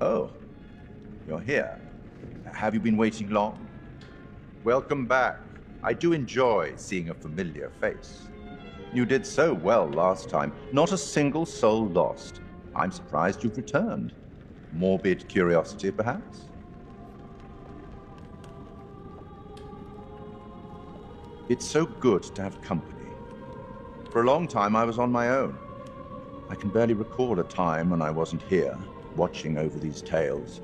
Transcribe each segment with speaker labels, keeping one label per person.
Speaker 1: Oh, you're here. Have you been waiting long? Welcome back. I do enjoy seeing a familiar face. You did so well last time. Not a single soul lost. I'm surprised you've returned. Morbid curiosity, perhaps? It's so good to have company. For a long time, I was on my own. I can barely recall a time when I wasn't here, watching over these tales.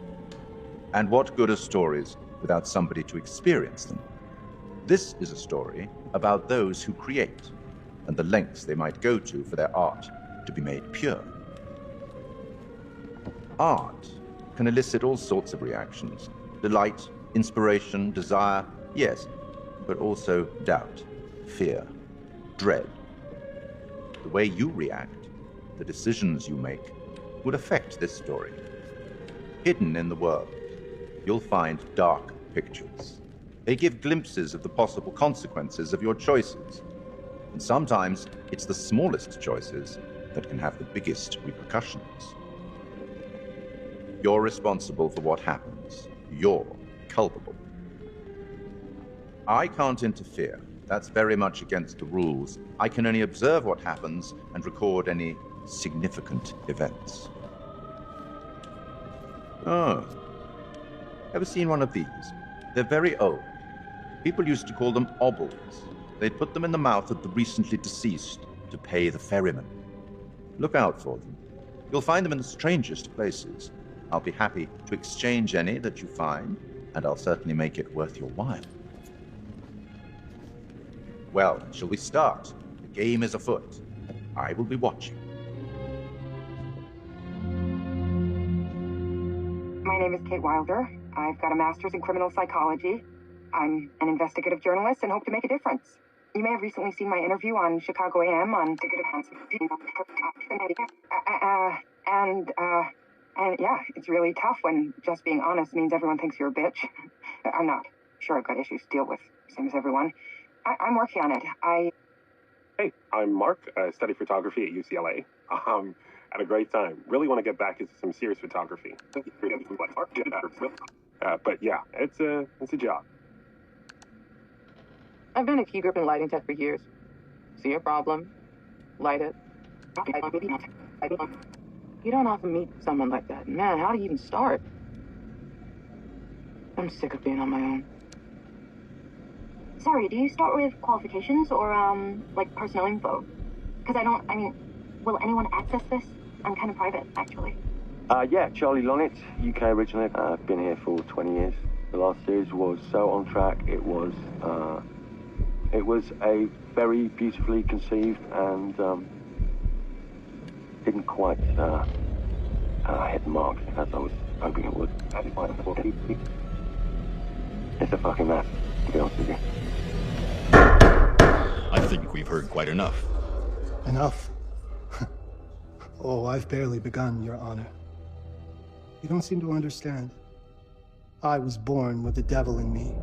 Speaker 1: And what good are stories without somebody to experience them? This is a story about those who create, and the lengths they might go to for their art to be made pure. Art can elicit all sorts of reactions. Delight, inspiration, desire, yes, but also doubt, fear, dread. The way you react, the decisions you make, would affect this story. Hidden in the world, you'll find dark pictures. They give glimpses of the possible consequences of your choices. And sometimes it's the smallest choices that can have the biggest repercussions. You're responsible for what happens. You're culpable. I can't interfere. That's very much against the rules. I can only observe what happens and record any significant events. Oh. Ever seen one of these? They're very old. People used to call them obbles. They'd put them in the mouth of the recently deceased to pay the ferryman. Look out for them. You'll find them in the strangest places. I'll be happy to exchange any that you find, and I'll certainly make it worth your while. Well, shall we start? The game is afoot. I will be watching.
Speaker 2: My name is Kate Wilder. I've got a master's in criminal psychology. I'm an investigative journalist and hope to make a difference. You may have recently seen my interview on Chicago AM on and yeah, it's really tough when just being honest means everyone thinks you're a bitch. I'm not. Sure, I've got issues to deal with, same as everyone. I'm working on it.
Speaker 3: Hey, I'm Mark. I study photography at UCLA. Had a great time. Really want to get back into some serious photography. But yeah, it's a job.
Speaker 2: I've been a key grip and lighting tech for years. See a problem, light it. You don't often meet someone like that. Man, how do you even start? I'm sick of being on my own.
Speaker 4: Sorry, do you start with qualifications or, like, personal info? Because will anyone access this? I'm kind of private, actually.
Speaker 5: Yeah, Charlie Lonitz, UK originally. I've been here for 20 years. The last series was so on track. It was a very beautifully conceived and didn't quite hit the mark as I was hoping it would. It's a fucking mess, to be honest with you.
Speaker 6: I think we've heard quite enough.
Speaker 7: Enough? Oh, I've barely begun, Your Honor. You don't seem to understand. I was born with the devil in me.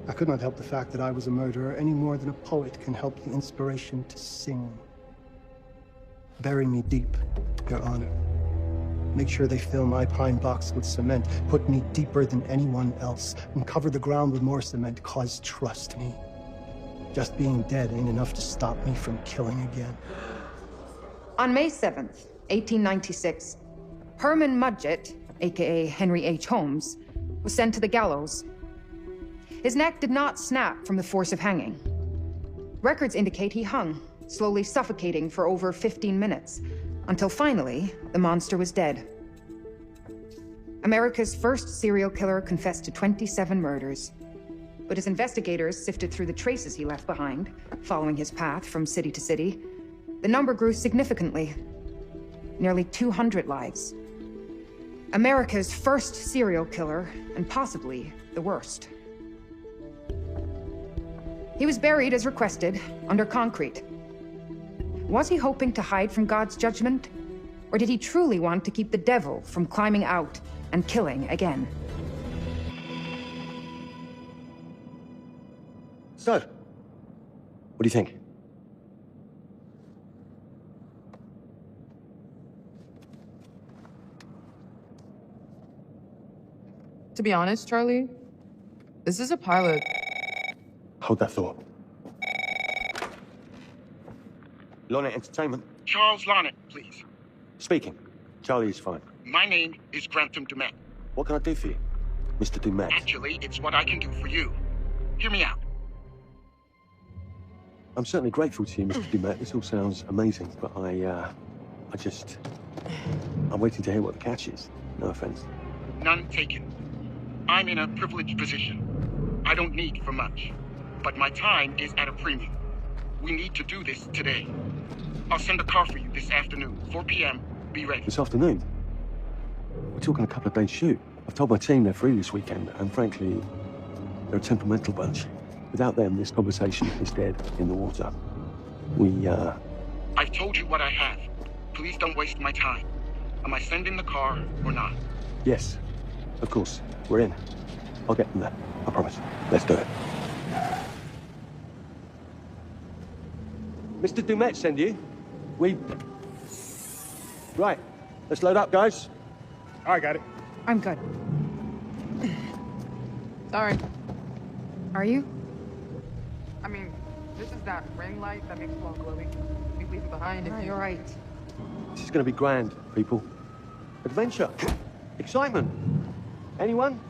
Speaker 7: I could not help the fact that I was a murderer any more than a poet can help the inspiration to sing. Bury me deep, Your Honor. Make sure they fill my pine box with cement, put me deeper than anyone else, and cover the ground with more cement, 'cause trust me, just being dead ain't enough to stop me from killing again.
Speaker 8: On May 7th, 1896, Herman Mudgett, aka Henry H. Holmes, was sent to the gallows. His neck did not snap from the force of hanging. Records indicate he hung, slowly suffocating for over 15 minutes, until finally, the monster was dead. America's first serial killer confessed to 27 murders. But as investigators sifted through the traces he left behind, following his path from city to city, the number grew significantly. Nearly 200 lives. America's first serial killer, and possibly the worst. He was buried as requested, under concrete. Was he hoping to hide from God's judgment? Or did he truly want to keep the devil from climbing out and killing again?
Speaker 5: So, what do you think?
Speaker 9: To be honest, Charlie, this is a pilot.
Speaker 5: Hold that thought. Lonnet Entertainment.
Speaker 10: Charles Lonnet, please.
Speaker 5: Speaking. Charlie is fine.
Speaker 10: My name is Grantham Dumet.
Speaker 5: What can I do for you, Mr. Dumet?
Speaker 10: Actually, it's what I can do for you. Hear me out.
Speaker 5: I'm certainly grateful to you, Mr. Dumet. This all sounds amazing, but I'm waiting to hear what the catch is. No offense.
Speaker 10: None taken. I'm in a privileged position. I don't need for much. But my time is at a premium. We need to do this today. I'll send a car for you this afternoon, 4 p.m. Be ready.
Speaker 5: This afternoon? We're talking a couple of days shoot. I've told my team they're free this weekend, and frankly, they're a temperamental bunch. Without them, this conversation is dead in the water.
Speaker 10: I've told you what I have. Please don't waste my time. Am I sending the car or not?
Speaker 5: Yes, of course. We're in. I'll get them there. I promise. Let's do it. Mr. Dumet send you. Right. Let's load up, guys.
Speaker 3: I got it.
Speaker 8: I'm good.
Speaker 9: Sorry.
Speaker 8: Are you?
Speaker 9: I mean, this is that ring light that makes it all glowy. We leave it behind if
Speaker 8: Oh,
Speaker 9: you...
Speaker 8: you're right.
Speaker 5: This is going to be grand, people. Adventure. Excitement. Anyone?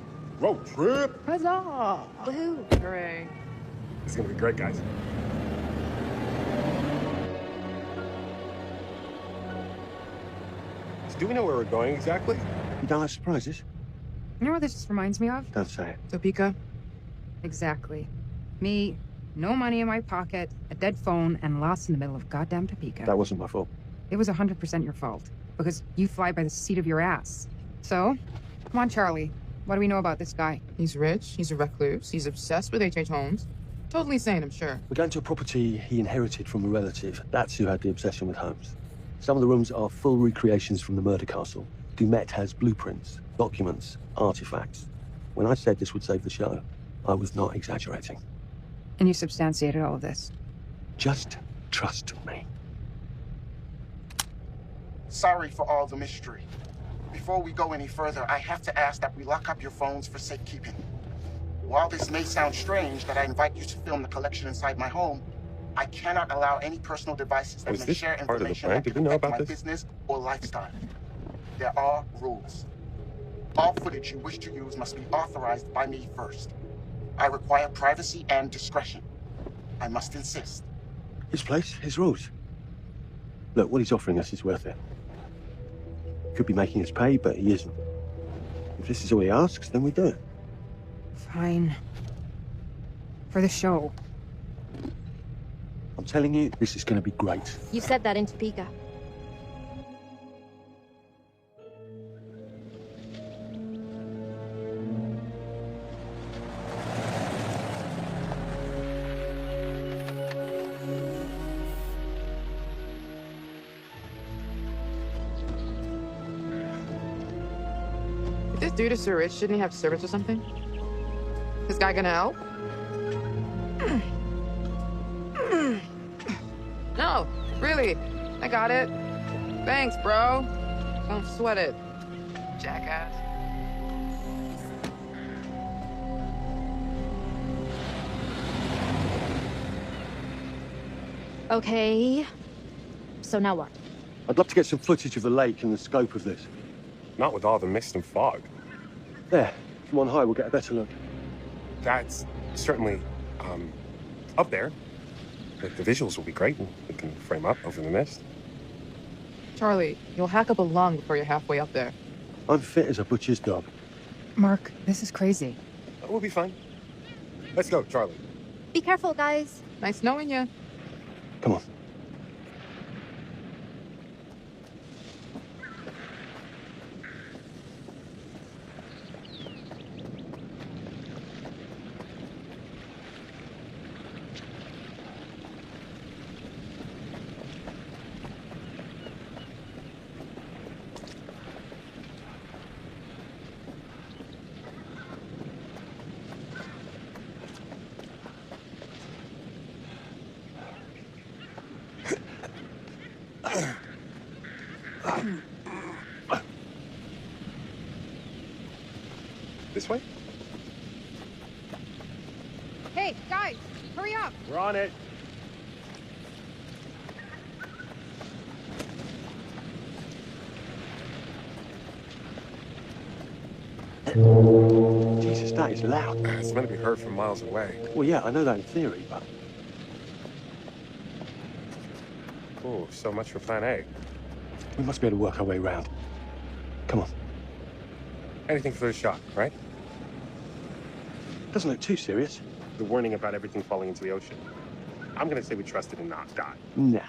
Speaker 3: Road trip.
Speaker 8: Huzzah! Woohoo!
Speaker 9: Hooray.
Speaker 3: It's gonna be great, guys. So do we know where we're going exactly?
Speaker 5: You don't like surprises?
Speaker 8: You know what this just reminds me of?
Speaker 5: Don't say it.
Speaker 9: Topeka?
Speaker 8: Exactly. Me, no money in my pocket, a dead phone, and lost in the middle of goddamn Topeka.
Speaker 5: That wasn't my fault.
Speaker 8: It was 100% your fault, because you fly by the seat of your ass. So, come on, Charlie. What do we know about this guy?
Speaker 9: He's rich, he's a recluse, he's obsessed with H.H. Holmes. Totally sane, I'm sure.
Speaker 5: We're going to a property he inherited from a relative. That's who had the obsession with Holmes. Some of the rooms are full recreations from the murder castle. Dumet has blueprints, documents, artifacts. When I said this would save the show, I was not exaggerating.
Speaker 8: And you substantiated all of this.
Speaker 5: Just trust me.
Speaker 10: Sorry for all the mystery. Before we go any further, I have to ask that we lock up your phones for safekeeping. While this may sound strange that I invite you to film the collection inside my home, I cannot allow any personal devices that
Speaker 3: Was
Speaker 10: may
Speaker 3: this
Speaker 10: share
Speaker 3: part of the
Speaker 10: information
Speaker 3: plan?
Speaker 10: that
Speaker 3: Did
Speaker 10: could
Speaker 3: we know
Speaker 10: affect
Speaker 3: about
Speaker 10: my
Speaker 3: this?
Speaker 10: business or lifestyle. There are rules. All footage you wish to use must be authorized by me first. I require privacy and discretion. I must insist.
Speaker 5: His place, his rules. Look, what he's offering us is worth it. Could be making us pay, but he isn't. If this is all he asks, then we do it.
Speaker 8: Fine. For the show.
Speaker 5: I'm telling you, this is going to be great.
Speaker 4: You said that in Topeka.
Speaker 9: If this dude is so rich, shouldn't he have servants or something? This guy gonna help? No, really. I got it. Thanks, bro. Don't sweat it, jackass.
Speaker 4: Okay. So now what?
Speaker 5: I'd love to get some footage of the lake and the scope of this.
Speaker 3: Not with all the mist and fog.
Speaker 5: There, from on high, we'll get a better look.
Speaker 3: That's certainly, up there. The visuals will be great. We can frame up over the mist.
Speaker 9: Charlie, you'll hack up a lung before you're halfway up there.
Speaker 5: I'm fit as a butcher's dog.
Speaker 8: Mark, this is crazy.
Speaker 3: We'll be fine. Let's go, Charlie.
Speaker 4: Be careful, guys.
Speaker 9: Nice knowing you.
Speaker 5: Come on.
Speaker 3: This way?
Speaker 8: Hey, guys, hurry up!
Speaker 3: We're on it.
Speaker 5: Jesus, that is loud.
Speaker 3: It's meant to be heard from miles away.
Speaker 5: Well, yeah, I know that in theory, but...
Speaker 3: Oh, so much for plan A.
Speaker 5: we must be able to work our way around. Come on.
Speaker 3: Anything for the shot, right?
Speaker 5: Doesn't look too serious.
Speaker 3: The warning about everything falling into the ocean. I'm gonna say we trust it and not die.
Speaker 5: Nah.